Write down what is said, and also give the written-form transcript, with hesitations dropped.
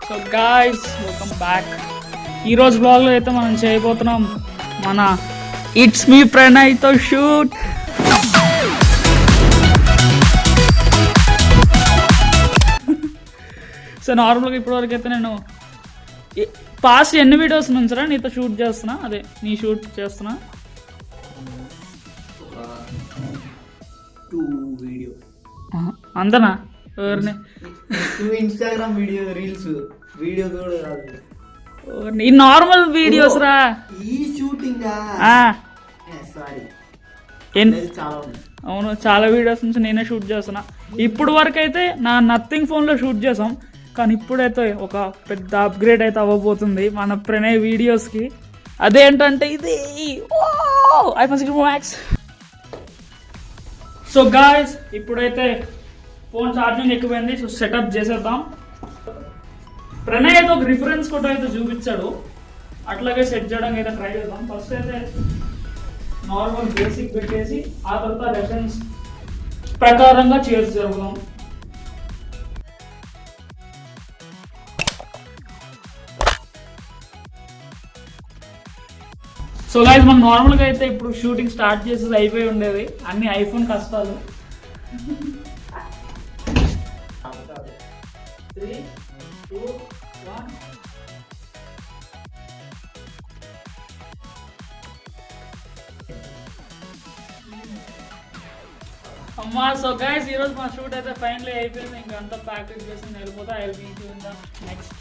So guys welcome back. ఈరోజు బ్లాగ్లో అయితే మనం చేయబోతున్నాం మన ఇట్స్ మీ ప్రణయ్తో షూట్. సో నార్మల్గా ఇప్పటివరకు అయితే నేను పాస్ట్ ఎన్ని వీడియోస్ నుంచరా నీతో షూట్ చేస్తున్నా, అదే నీ షూట్ చేస్తున్నా? 2 వీడియో అంతనా? ఎవరిని? 2 ఇన్స్టాగ్రామ్ వీడియో రీల్స్ వీడియో కూడా కాదు, ఈ నార్మల్ వీడియోస్ రా. ఈ షూటింగ్ సారీ చాలా ఉంది. అవును, చాలా వీడియోస్ నుంచి నేనే షూట్ చేస్తున్నా. ఇప్పుడు వరకు అయితే నా నథింగ్ ఫోన్లో షూట్ చేసాం, కానీ ఇప్పుడైతే ఒక పెద్ద అప్గ్రేడ్ అయితే అవ్వబోతుంది మన ప్రణయ్ వీడియోస్కి. అదేంటంటే ఇది iPhone 16 Pro Max. So guys ఇప్పుడైతే ఫోన్ ఛార్జింగ్ ఎక్కువైంది, సో సెటప్ చేసేద్దాం. ప్రణయ్ అయితే ఒక రిఫరెన్స్ ఫోటో అయితే చూపించాడు, అట్లాగే సెట్ చేయడానికి అయితే ట్రై చేద్దాం. ఫస్ట్ అయితే నార్మల్ బేసిక్ పెట్టేసి ఆ తర్వాత రెఫరెన్స్ ప్రకారంగా చేసి జరుగుదాం. సో గైస్ మనం నార్మల్గా అయితే ఇప్పుడు షూటింగ్ స్టార్ట్ చేసేది అయిపోయి ఉండేది, అన్ని ఐఫోన్ కష్టాలు. 3, 2, 1. అమ్మా. సో గైస్ ఈరోజు మా షూట్ అయితే ఫైనలీ అయిపోయింది, ఇంకా అంతా ప్యాకేజ్ చేసి వెళ్ళిపోతా. I will meet you in the next